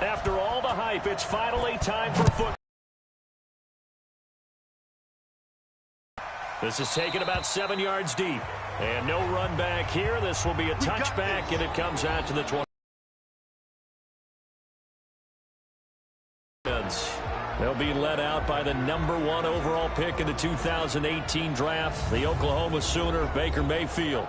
After all the hype, it's finally time for football. This is taken about 7 yards deep. And no run back here. This will be a touchback, and it comes out to the 20. They'll be led out by the #1 overall pick in the 2018 draft, the Oklahoma Sooner, Baker Mayfield.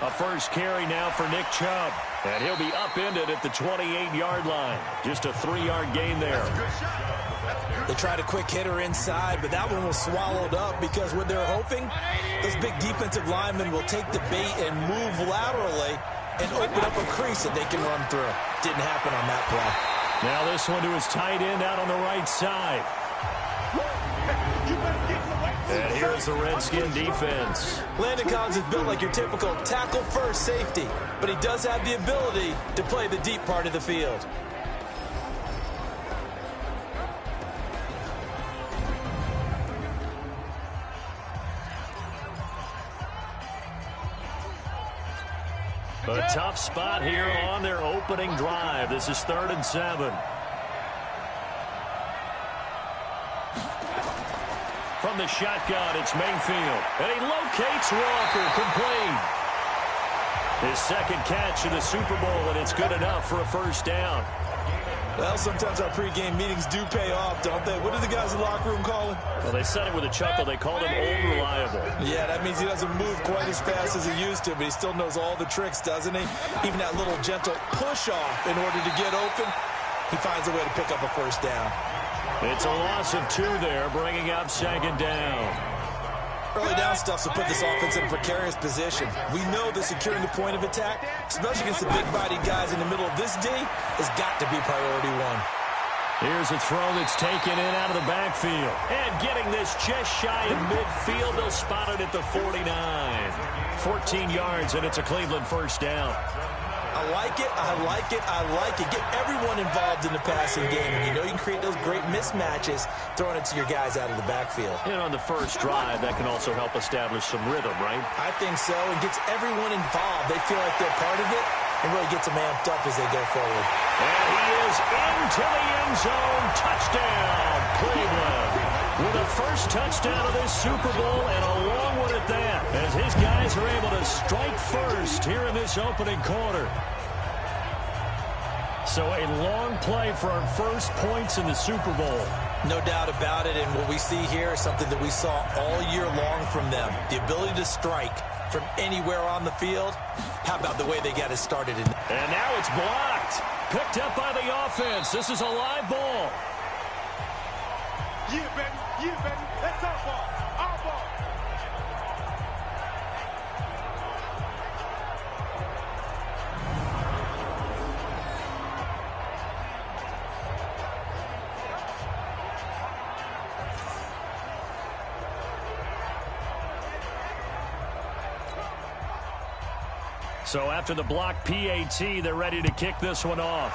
A first carry now for Nick Chubb. And he'll be upended at the 28-yard line. Just a 3-yard gain there. They tried a quick hitter inside, but that one was swallowed up because what they're hoping, those big defensive linemen will take the bait and move laterally and open up a crease that they can run through. Didn't happen on that play. Now this one to his tight end out on the right side. And here's the Redskin defense. Landon Collins is built like your typical tackle-first safety, but he does have the ability to play the deep part of the field. A tough spot here on their opening drive. This is 3rd and 7. From the shotgun, it's Mayfield. And he locates Walker, complete. His second catch in the Super Bowl, and it's good enough for a first down. Well, sometimes our pregame meetings do pay off, don't they? What do the guys in the locker room call it? Well, they said it with a chuckle. They called him old reliable. Yeah, that means he doesn't move quite as fast as he used to, but he still knows all the tricks, doesn't he? Even that little gentle push-off in order to get open, he finds a way to pick up a first down. It's a loss of 2 there, bringing up 2nd down. Early down stuff will put this offense in a precarious position. We know that securing the point of attack, especially against the big-bodied guys in the middle of this D, has got to be priority 1. Here's a throw that's taken in out of the backfield. And getting this just shy of midfield, they'll spot it at the 49. 14 yards, and it's a Cleveland first down. I like it, I like it, I like it. Get everyone involved in the passing game, and you know you can create those great mismatches throwing it to your guys out of the backfield. And on the first drive, that can also help establish some rhythm, right? I think so. It gets everyone involved. They feel like they're part of it, and really gets them amped up as they go forward. And he is into the end zone. Touchdown, Cleveland. With a first touchdown of this Super Bowl, and a long one at that, as his guys are able to strike first here in this opening quarter. So a long play for our first points in the Super Bowl. No doubt about it, and what we see here is something that we saw all year long from them. The ability to strike from anywhere on the field. How about the way they got it started? And now it's blocked. Picked up by the offense. This is a live ball. Yeah, baby. Yeah, baby. That's our ball. Our ball. So after the block PAT, they're ready to kick this one off.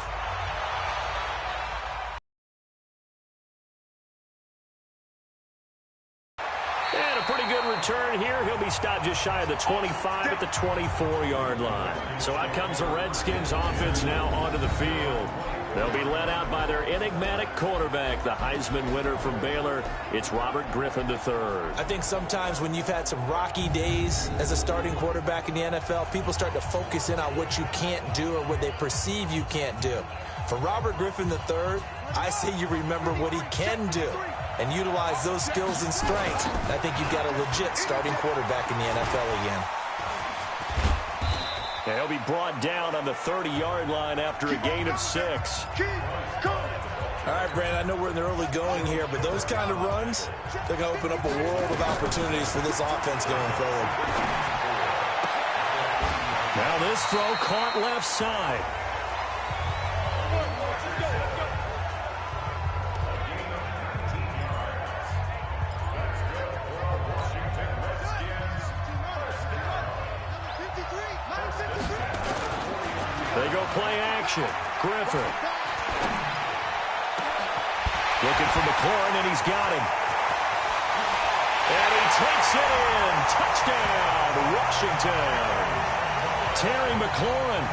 And a pretty good return here. He'll be stopped just shy of the 25 at the 24-yard line. So out comes the Redskins offense now onto the field. They'll be led out by their enigmatic quarterback, the Heisman winner from Baylor. It's Robert Griffin III. I think sometimes when you've had some rocky days as a starting quarterback in the NFL, people start to focus in on what you can't do or what they perceive you can't do. For Robert Griffin III, I say you remember what he can do and utilize those skills and strengths. I think you've got a legit starting quarterback in the NFL again. And he'll be brought down on the 30-yard line after a gain of 6. All right, Brandon, I know we're in the early going here, but those kind of runs, they're going to open up a world of opportunities for this offense going forward. Now this throw caught left side. They go play action. Griffin. Looking for McLaurin, and he's got him. And he takes it in. Touchdown, Washington. Terry McLaurin,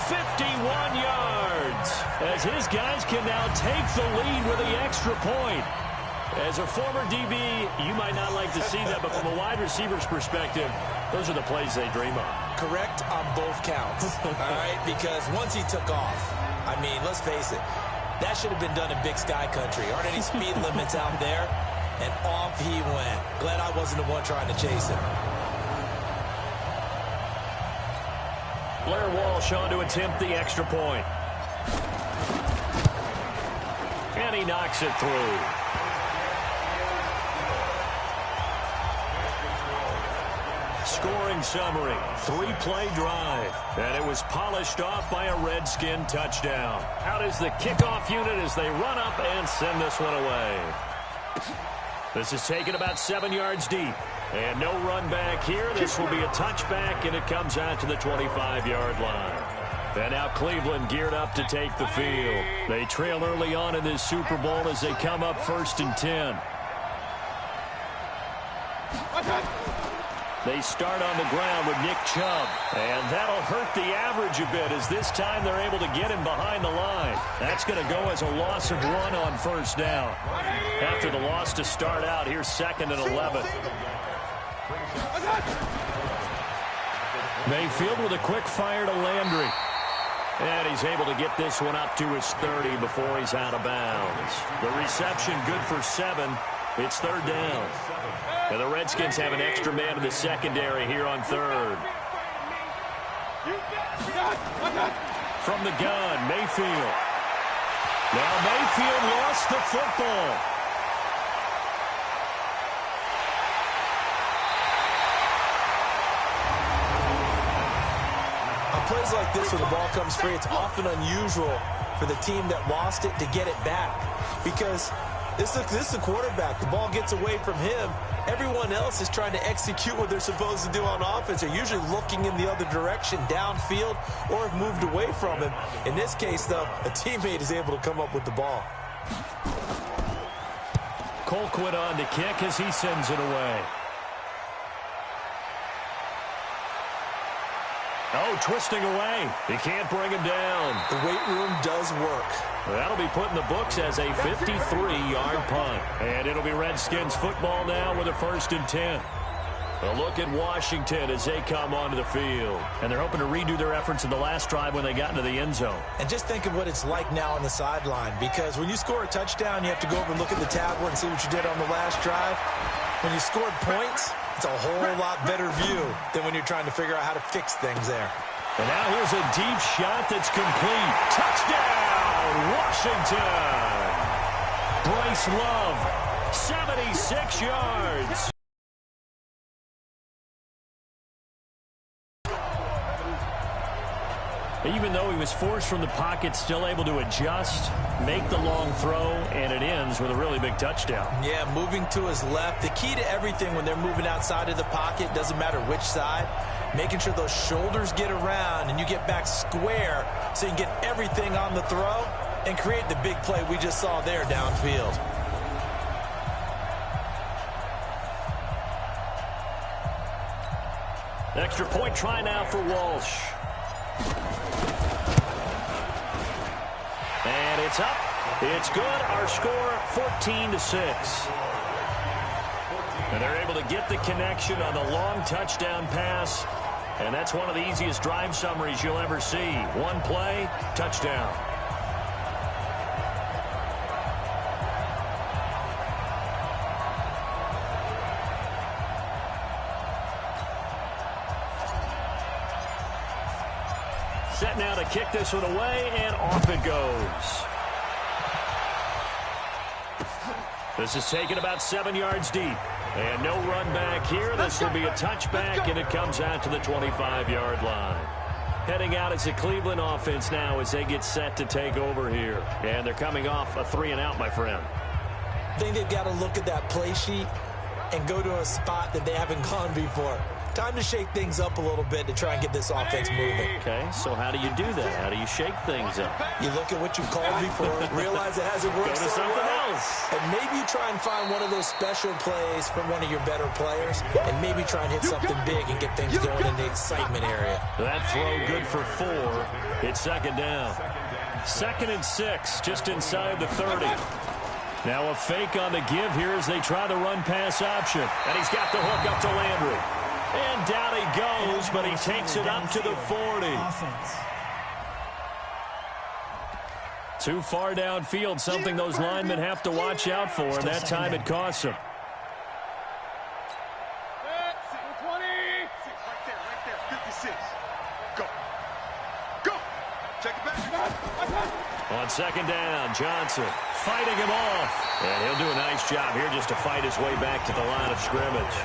51 yards. As his guys can now take the lead with the extra point. As a former DB, you might not like to see that, but from a wide receiver's perspective, those are the plays they dream of. Correct on both counts, all right? Because once he took off, I mean, let's face it, that should have been done in Big Sky Country. Aren't any speed limits out there? And off he went. Glad I wasn't the one trying to chase him. Blair Walsh on to attempt the extra point. And he knocks it through. Scoring summary, 3-play drive. And it was polished off by a Redskin touchdown. Out is the kickoff unit as they run up and send this one away. This is taken about 7 yards deep. And no run back here. This will be a touchback, and it comes out to the 25-yard line. And now Cleveland geared up to take the field. They trail early on in this Super Bowl as they come up 1st and 10. They start on the ground with Nick Chubb. And that'll hurt the average a bit as this time they're able to get him behind the line. That's going to go as a loss of 1 on 1st down. After the loss to start out, here's 2nd and 11. Mayfield with a quick fire to Landry. And he's able to get this one up to his 30 before he's out of bounds. The reception good for 7. It's 3rd down. And the Redskins have an extra man in the secondary here on 3rd. From the gun, Mayfield. Now Mayfield lost the football. On plays like this where the ball comes free, it's often unusual for the team that lost it to get it back. Because this is the quarterback. The ball gets away from him. Everyone else is trying to execute what they're supposed to do on offense. They're usually looking in the other direction, downfield, or have moved away from him. In this case, though, a teammate is able to come up with the ball. Colquitt on to kick as he sends it away. Oh, twisting away. He can't bring him down. The weight room does work. That'll be put in the books as a 53-yard punt. And it'll be Redskins football now with a 1st and 10. A look at Washington as they come onto the field. And they're hoping to redo their efforts in the last drive when they got into the end zone. And just think of what it's like now on the sideline. Because when you score a touchdown, you have to go over and look at the tablet and see what you did on the last drive. When you scored points, it's a whole lot better view than when you're trying to figure out how to fix things there. And now here's a deep shot that's complete. Touchdown, Washington. Bryce Love, 76 yards. Even though he was forced from the pocket, still able to adjust, make the long throw, and it ends with a really big touchdown. Yeah, moving to his left. The key to everything when they're moving outside of the pocket, doesn't matter which side, making sure those shoulders get around and you get back square so you can get everything on the throw and create the big play we just saw there downfield. Extra point try now for Walsh. And it's up. It's good. Our score, 14-6. And they're able to get the connection on the long touchdown pass. And that's one of the easiest drive summaries you'll ever see. One play, touchdown. Set now to kick this one away, and off it goes. This is taken about 7 yards deep. And no run back here. This will be a touchback, and it comes out to the 25-yard line. Heading out as the Cleveland offense now as they get set to take over here. And they're coming off a 3-and-out, my friend. I think they've got to look at that play sheet and go to a spot that they haven't gone before. Time to shake things up a little bit to try and get this offense moving. Okay, so how do you do that? How do you shake things up? You look at what you've called before, realize it hasn't worked Go to something else. and maybe you try and find one of those special plays from one of your better players, and maybe try and hit something big and get things going in the excitement area. That throw good for 4. It's second down. 2nd and 6, just inside the 30. Now a fake on the give here as they try the run-pass option. And he's got the hook up to Landry. And down he goes, but he takes it up to the 40. Too far downfield, something those linemen have to watch out for, and that time it costs them. On second down, Johnson fighting him off. And he'll do a nice job here just to fight his way back to the line of scrimmage.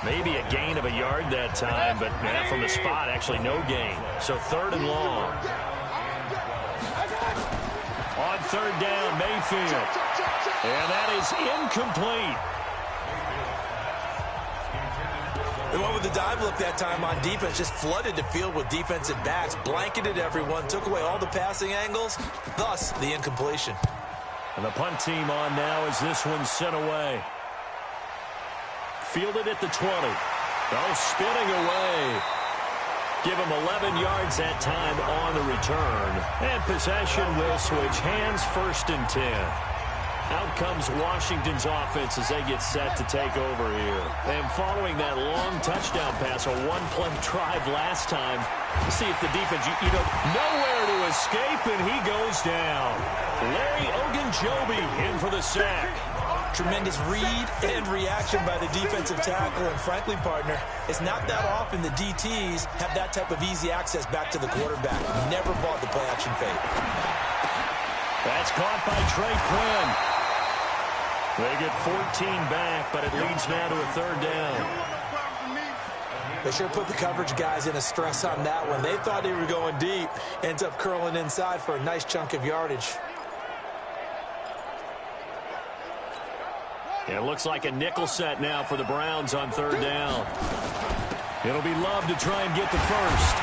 Maybe a gain of a yard that time, but from the spot, actually no gain. So 3rd and long. On 3rd down, Mayfield. And that is incomplete. They went with the dive look that time on defense, just flooded the field with defensive backs, blanketed everyone, took away all the passing angles, thus the incompletion. And the punt team on now as this one's sent away. Fielded at the 20. Oh, spinning away. Give him 11 yards that time on the return. And possession will switch hands, 1st and 10. Out comes Washington's offense as they get set to take over here. And following that long touchdown pass, a one-play drive last time, let's see if the defense, nowhere to escape, and he goes down. Larry Ogunjobi in for the sack. Tremendous read and reaction by the defensive tackle, and frankly, partner, it's not that often the DTs have that type of easy access back to the quarterback. Never bought the play-action fake. That's caught by Trey Quinn. They get 14 back, but it leads now to a 3rd down. They sure put the coverage guys in a stress on that one. They thought they were going deep. Ends up curling inside for a nice chunk of yardage. It looks like a nickel set now for the Browns on 3rd down. It'll be Love to try and get the first.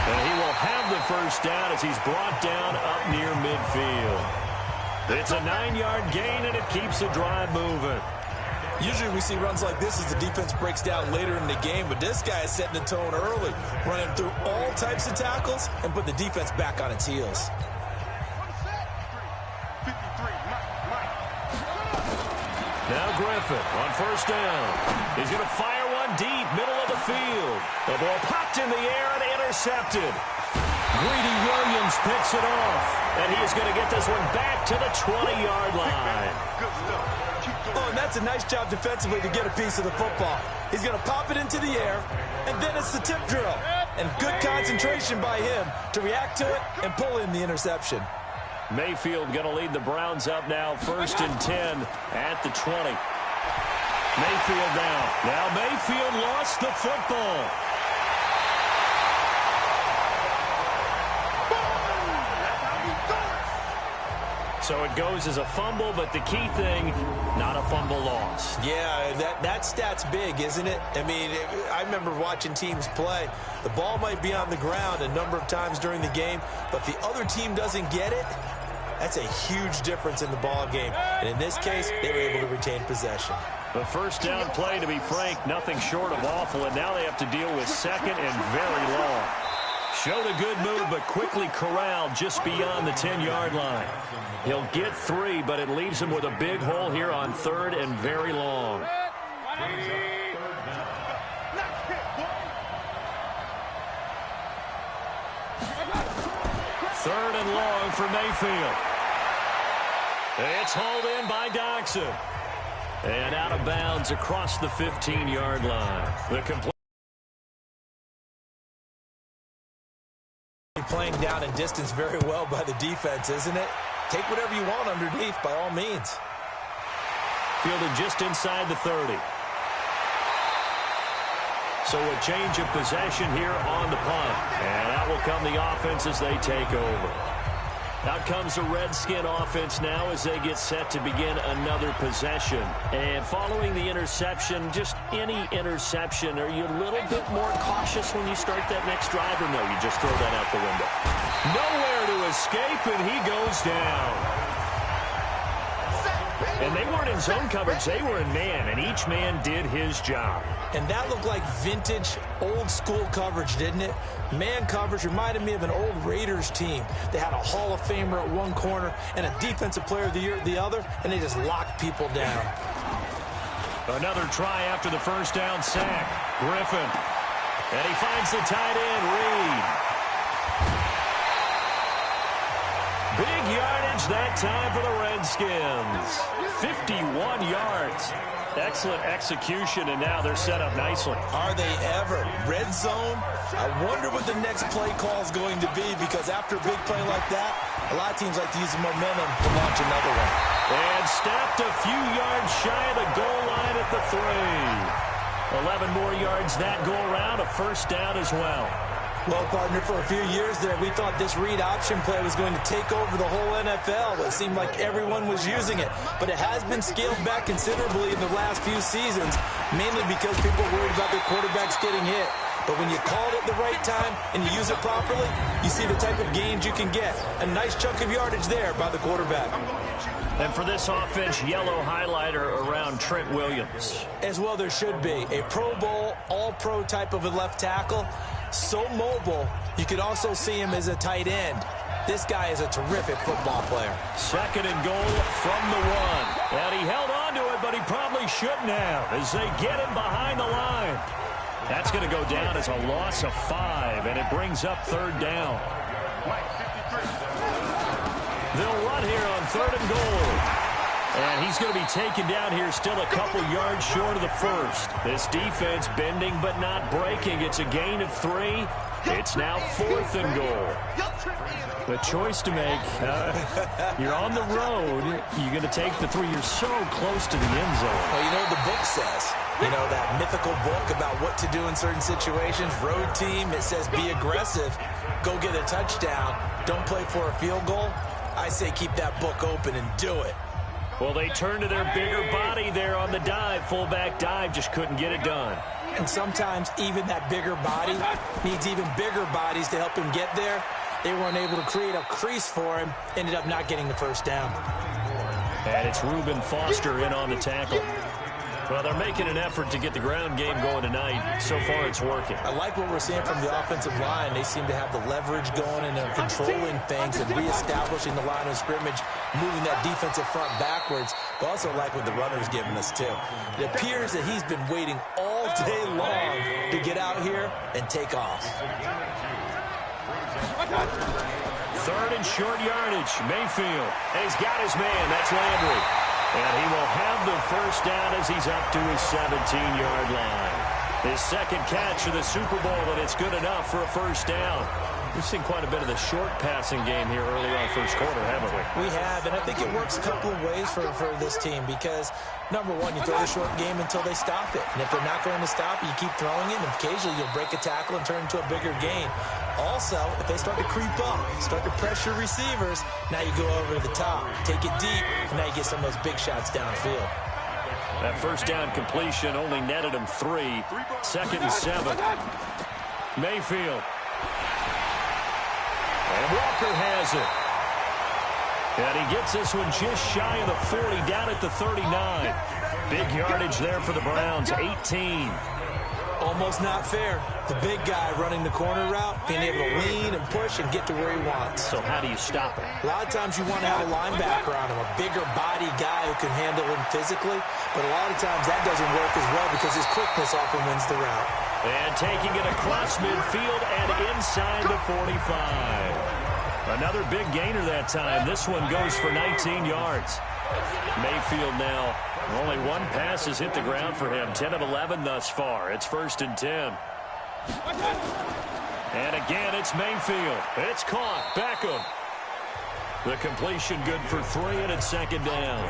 And he will have the first down as he's brought down up near midfield. It's a 9-yard gain, and it keeps the drive moving. Usually we see runs like this as the defense breaks down later in the game, but this guy is setting the tone early, running through all types of tackles and put the defense back on its heels. Now Griffin on 1st down. He's going to fire one deep, middle of the field. The ball popped in the air and intercepted. Greedy Williams picks it off, and he is going to get this one back to the 20-yard line. Oh, and that's a nice job defensively to get a piece of the football. He's going to pop it into the air, and then it's the tip drill. And good concentration by him to react to it and pull in the interception. Mayfield going to lead the Browns up now, 1st and 10 at the 20. Mayfield now. Now Mayfield lost the football. So it goes as a fumble, but the key thing, not a fumble loss. Yeah, that stat's big, isn't it? I mean, I remember watching teams play. The ball might be on the ground a number of times during the game, but if the other team doesn't get it, that's a huge difference in the ball game. And in this case, they were able to retain possession. The first down play, to be frank, nothing short of awful, and now they have to deal with 2nd and very long. Showed a good move, but quickly corralled just beyond the 10-yard line. He'll get 3, but it leaves him with a big hole here on 3rd and very long. 3rd and long for Mayfield. It's hauled in by Doxson. And out of bounds across the 15-yard line. The complete. Playing down in distance very well by the defense, isn't it? Take whatever you want underneath, by all means. Fielded just inside the 30. So a change of possession here on the punt. And out will come the offense as they take over. Out comes the Redskin offense now as they get set to begin another possession. And following the interception, just any interception, are you a little bit more cautious when you start that next drive, or no, you just throw that out the window? Nowhere to escape, and he goes down. And they weren't in zone coverage, they were in man, and each man did his job. And that looked like vintage, old-school coverage, didn't it? Man coverage reminded me of an old Raiders team. They had a Hall of Famer at one corner and a Defensive Player of the Year at the other, and they just locked people down. Another try after the first down sack. Griffin. And he finds the tight end, Reed. Big yardage that time for the Redskins. 51 yards. Excellent execution, and now they're set up nicely. Are they ever? Red zone? I wonder what the next play call is going to be, because after a big play like that, a lot of teams like to use the momentum to launch another one. And stopped a few yards shy of the goal line at the 3. 11 more yards that go around, a first down as well. Well, partner, for a few years there, we thought this read option play was going to take over the whole NFL. It seemed like everyone was using it. But it has been scaled back considerably in the last few seasons, mainly because people are worried about their quarterbacks getting hit. But when you call it at the right time and you use it properly, you see the type of gains you can get. A nice chunk of yardage there by the quarterback. And for this offense, yellow highlighter around Trent Williams. As well there should be. A Pro Bowl, all-pro type of a left tackle. So mobile, you could also see him as a tight end. This guy is a terrific football player. Second and goal from the 1. And he held on to it, but he probably shouldn't have as they get him behind the line. That's going to go down as a loss of 5, and it brings up third down. They'll run here on third and goal. And he's going to be taken down here still a couple yards short of the first. This defense bending but not breaking. It's a gain of 3. It's now fourth and goal. The choice to make. You're on the road. You're going to take the 3. You're so close to the end zone. Well, you know what the book says. You know, that mythical book about what to do in certain situations. Road team, it says be aggressive. Go get a touchdown. Don't play for a field goal. I say keep that book open and do it. Well, they turn to their bigger body there on the dive. Fullback dive, just couldn't get it done. And sometimes even that bigger body needs even bigger bodies to help him get there. They weren't able to create a crease for him. Ended up not getting the first down. And it's Reuben Foster in on the tackle. Well, they're making an effort to get the ground game going tonight. So far, it's working. I like what we're seeing from the offensive line. They seem to have the leverage going and they're controlling things and reestablishing the line of scrimmage, moving that defensive front backwards. But also like what the runner's giving us, too. It appears that he's been waiting all day long to get out here and take off. Third and short yardage. Mayfield. And he's got his man. That's Landry. And he will have the first down as he's up to his 17-yard line. His second catch of the Super Bowl, and it's good enough for a first down. We've seen quite a bit of the short passing game here early on first quarter, haven't we? We have, and I think it works a couple of ways for this team because, number one, you throw the short game until they stop it. And if they're not going to stop it, you keep throwing it, and occasionally you'll break a tackle and turn into a bigger gain. Also, if they start to creep up, start to pressure receivers, now you go over the top, take it deep, and now you get some of those big shots downfield. That first down completion only netted him 3. Second and 7. Mayfield. And Walker has it. And he gets this one just shy of the 40, down at the 39. Big yardage there for the Browns, 18. Almost not fair. The big guy running the corner route, being able to lean and push and get to where he wants. So how do you stop it? A lot of times you want to have a linebacker on him, a bigger body guy who can handle him physically. But a lot of times that doesn't work as well because his quickness often wins the route. And taking it across midfield and inside the 45. Another big gainer that time. This one goes for 19 yards. Mayfield now, only one pass has hit the ground for him. 10 of 11 thus far. It's first and 10. And again, it's Mayfield. It's caught. Beckham. The completion good for 3, and it's second down.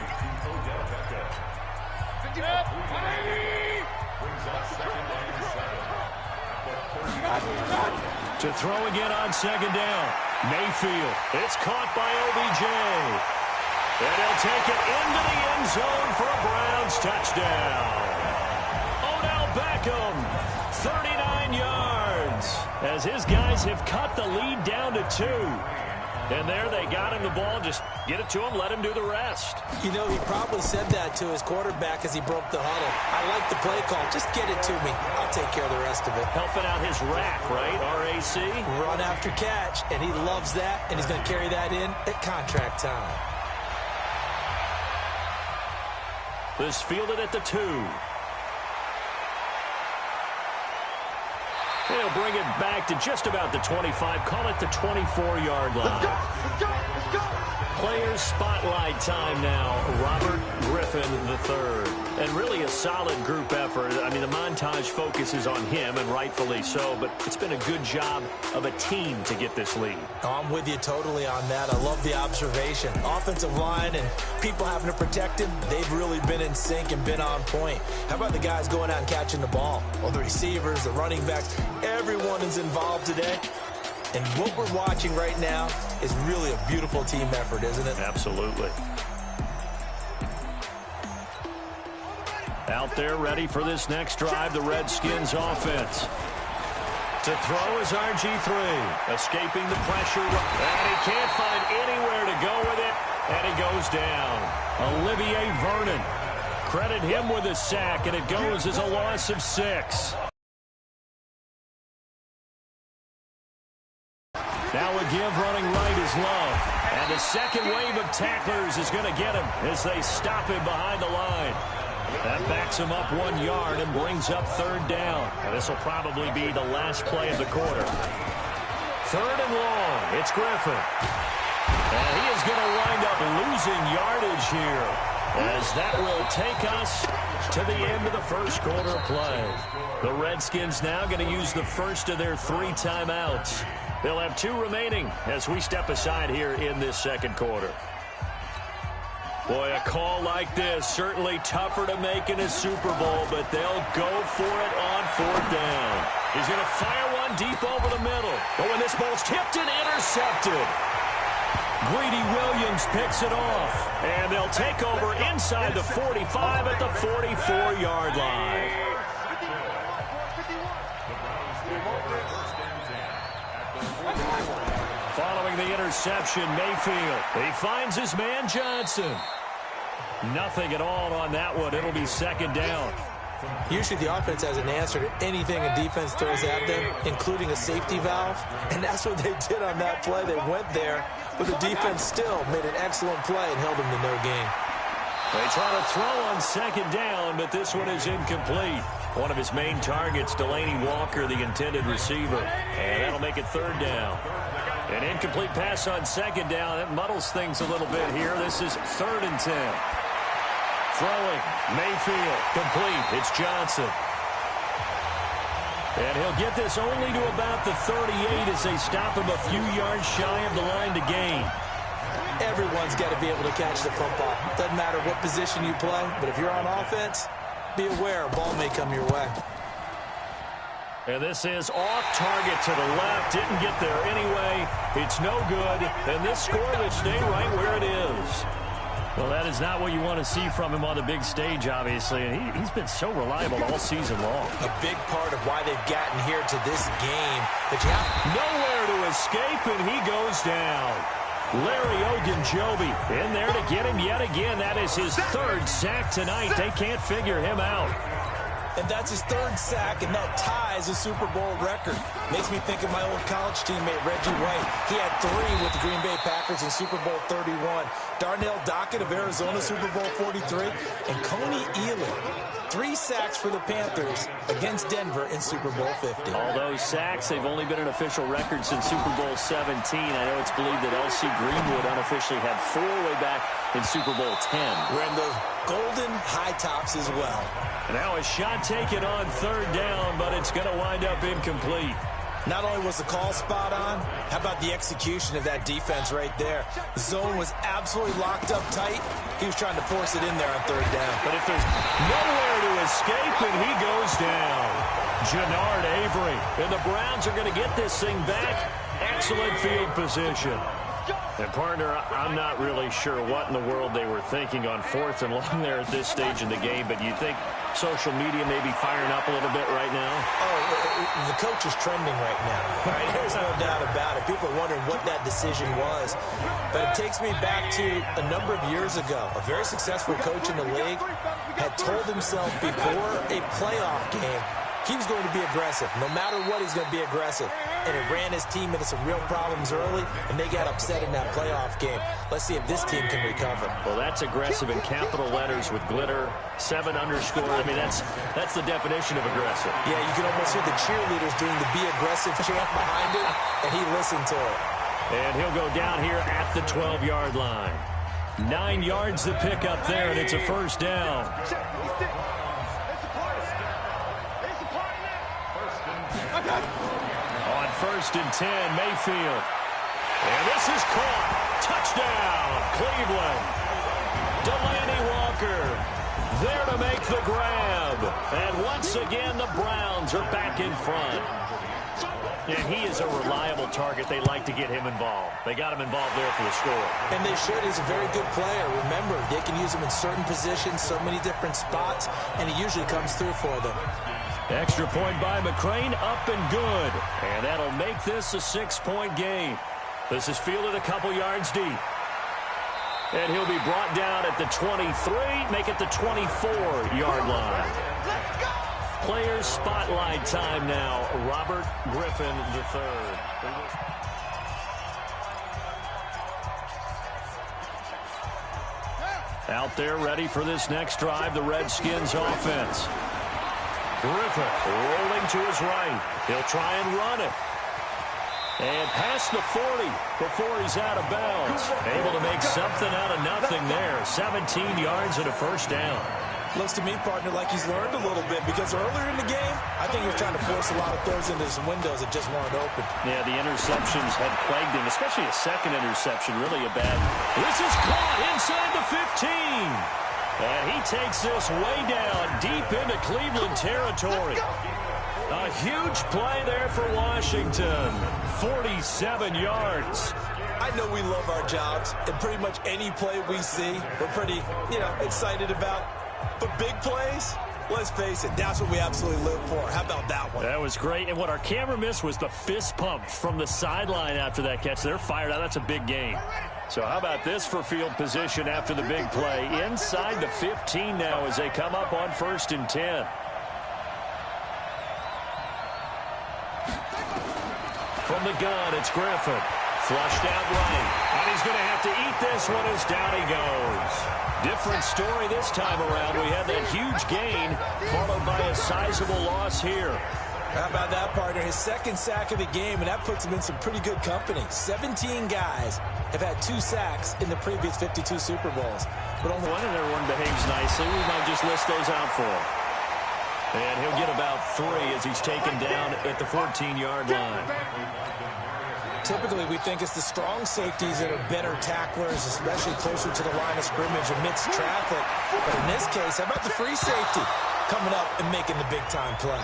To throw again on second down. Mayfield, it's caught by OBJ. And he'll take it into the end zone for a Browns touchdown. Odell Beckham, 39 yards, as his guys have cut the lead down to 2. And there they got him the ball. Just get it to him, let him do the rest. You know, he probably said that to his quarterback as he broke the huddle. I like the play call. Just get it to me. I'll take care of the rest of it. Helping out his rack, right? RAC? Run after catch, and he loves that, and he's going to carry that in at contract time. This fielded at the 2. They'll bring it back to just about the 25. Call it the 24-yard line. Let's go. Players spotlight time now. Robert Griffin III. And really a solid group effort. I mean, the montage focuses on him, and rightfully so, but it's been a good job of a team to get this lead. Oh, I'm with you totally on that. I love the observation. Offensive line and people having to protect him, they've really been in sync and been on point. How about the guys going out and catching the ball? Well, the receivers, the running backs, everyone is involved today. And what we're watching right now is really a beautiful team effort, isn't it? Absolutely. Out there ready for this next drive, the Redskins offense. To throw is RG3. Escaping the pressure. And he can't find anywhere to go with it. And he goes down. Olivier Vernon. Credit him with a sack, and it goes as a loss of 6. Now a give running right is Love. And the second wave of tacklers is going to get him as they stop him behind the line. That backs him up 1 yard and brings up 3rd down. And this will probably be the last play of the quarter. 3rd and long. It's Griffin. And he is going to wind up losing yardage here, as that will take us to the end of the first quarter of play. The Redskins now going to use the first of their 3 timeouts. They'll have 2 remaining as we step aside here in this second quarter. Boy, a call like this, certainly tougher to make in a Super Bowl, but they'll go for it on 4th down. He's going to fire one deep over the middle. But when this ball's tipped and intercepted, Greedy Williams picks it off. And they'll take over inside the 45 at the 44-yard line. Following the interception, Mayfield. He finds his man Johnson. Nothing at all on that one. It'll be 2nd down. Usually the offense has an answer to anything a defense throws at them, including a safety valve. And that's what they did on that play. They went there, but the defense still made an excellent play and held them to no gain. They try to throw on 2nd down, but this one is incomplete. One of his main targets, Delaney Walker, the intended receiver. And that'll make it 3rd down. An incomplete pass on 2nd down. That muddles things a little bit here. This is 3rd and 10. Throwing, Mayfield, complete. It's Johnson. And he'll get this only to about the 38 as they stop him a few yards shy of the line to gain. Everyone's got to be able to catch the football. Doesn't matter what position you play, but if you're on offense, be aware a ball may come your way. And this is off target to the left. Didn't get there anyway. It's no good. And this score will stay right where it is. Well, that is not what you want to see from him on the big stage, obviously. And he's been so reliable all season long. A big part of why they've gotten here to this game. That you have nowhere to escape, and he goes down. Larry Ogunjobi in there to get him yet again. That is his 3rd sack tonight. They can't figure him out. And that's his 3rd sack, and that ties a Super Bowl record. Makes me think of my old college teammate, Reggie White. He had 3 with the Green Bay Packers in Super Bowl 31. Darnell Dockett of Arizona, Super Bowl 43. And Coney Ealy, 3 sacks for the Panthers against Denver in Super Bowl 50. All those sacks, they've only been an official record since Super Bowl 17. I know it's believed that L.C. Greenwood unofficially had 4 way back in Super Bowl 10. Wearing those golden high tops as well. Now a shot taken on 3rd down, but it's going to wind up incomplete. Not only was the call spot on, how about the execution of that defense right there? The zone was absolutely locked up tight. He was trying to force it in there on 3rd down. But if there's nowhere to escape, and he goes down. Jannard Avery. And the Browns are going to get this thing back at Excellent field position. And, partner, I'm not really sure what in the world they were thinking on 4th and long there at this stage in the game, but you think social media may be firing up a little bit right now? Oh, the coach is trending right now. Right? There's no doubt about it. People are wondering what that decision was. But it takes me back to a number of years ago. A very successful coach in the league had told himself before a playoff game he was going to be aggressive. No matter what, he's going to be aggressive. And it ran his team into some real problems early, and they got upset in that playoff game. Let's see if this team can recover. Well, that's aggressive in capital letters with glitter, 7 underscore. I mean, that's the definition of aggressive. Yeah, you can almost hear the cheerleaders doing the be aggressive chant behind it, and he listened to it. And he'll go down here at the 12-yard line. 9 yards to pick up there, and it's a first down. On 1st and 10, Mayfield. And this is caught. Touchdown, Cleveland. Delaney Walker there to make the grab. And once again, the Browns are back in front. And he is a reliable target. They like to get him involved. They got him involved there for the score. And they should. He's a very good player. Remember, they can use him in certain positions, so many different spots, and he usually comes through for them. Extra point by McCrane, up and good. And that'll make this a 6-point game. This is fielded a couple yards deep. And he'll be brought down at the 23, make it the 24-yard line. Players spotlight time now. Robert Griffin III. Out there ready for this next drive, the Redskins offense. Griffin rolling to his right. He'll try and run it. And past the 40 before he's out of bounds. Able to make something out of nothing there. 17 yards and a first down. Looks to me, partner, like he's learned a little bit, because earlier in the game, I think he was trying to force a lot of throws into some windows that just weren't open. Yeah, the interceptions had plagued him, especially a second interception, really a bad. This is caught inside the 15. And he takes this way down deep into Cleveland territory. A huge play there for Washington. 47 yards. I know we love our jobs, and pretty much any play we see, we're pretty, excited about. But big plays, let's face it, that's what we absolutely live for. How about that one? That was great. And what our camera missed was the fist pump from the sideline after that catch. They're fired out. That's a big game. So how about this for field position after the big play? Inside the 15 now as they come up on 1st and 10. From the gun, it's Griffin. Flushed out right. And he's going to have to eat this one as down he goes. Different story this time around. We had that huge gain followed by a sizable loss here. How about that, partner? His second sack of the game, and that puts him in some pretty good company. 17 guys have had 2 sacks in the previous 52 Super Bowls. But only one, and everyone behaves nicely. We might just list those out for him. And he'll get about 3 as he's taken down at the 14-yard line. Typically, we think it's the strong safeties that are better tacklers, especially closer to the line of scrimmage amidst traffic. But in this case, how about the free safety coming up and making the big-time play?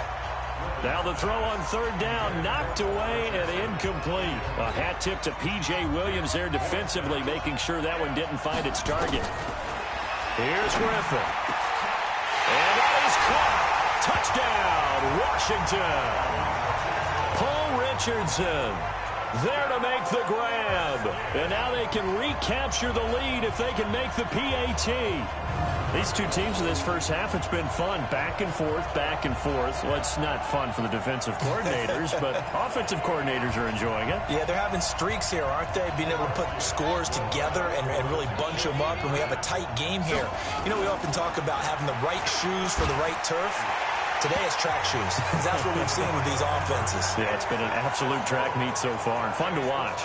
Now the throw on 3rd down, knocked away and incomplete. A hat tip to P.J. Williams there defensively, making sure that one didn't find its target. Here's Griffin. And that is caught. Touchdown, Washington. Paul Richardson there to make the grab. And now they can recapture the lead if they can make the PAT. These two teams in this first half, it's been fun. Back and forth, back and forth. Well, it's not fun for the defensive coordinators, but offensive coordinators are enjoying it. Yeah, they're having streaks here, aren't they? Being able to put scores together and really bunch them up, and we have a tight game here. We often talk about having the right shoes for the right turf. Today it's track shoes. That's what we've seen with these offenses. Yeah, it's been an absolute track meet so far, and fun to watch.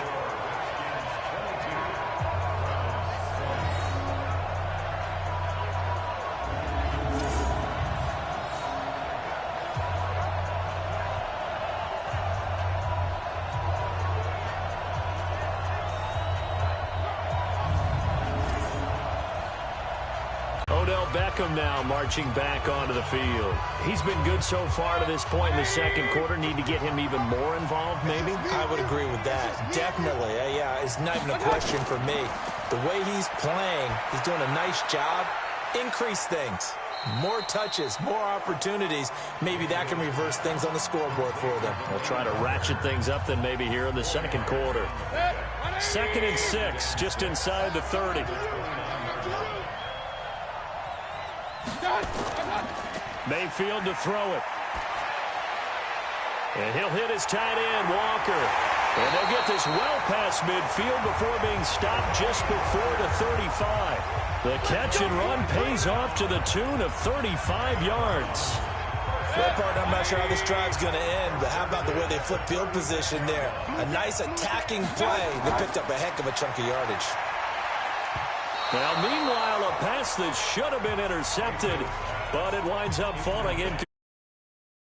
Beckham now marching back onto the field. He's been good so far to this point in the second quarter. Need to get him even more involved, maybe? I would agree with that. Definitely. Yeah, it's not even a question for me. The way he's playing, he's doing a nice job. Increase things. More touches, more opportunities. Maybe that can reverse things on the scoreboard for them. They'll try to ratchet things up then maybe here in the second quarter. 2nd and 6, just inside the 30. Mayfield to throw it. And he'll hit his tight end, Walker. And they'll get this well past midfield before being stopped just before the 35. The catch and run pays off to the tune of 35 yards. Well, partner, I'm not sure how this drive's going to end, but how about the way they flip field position there? A nice attacking play that picked up a heck of a chunk of yardage. Now, meanwhile, a pass that should have been intercepted, but it winds up falling into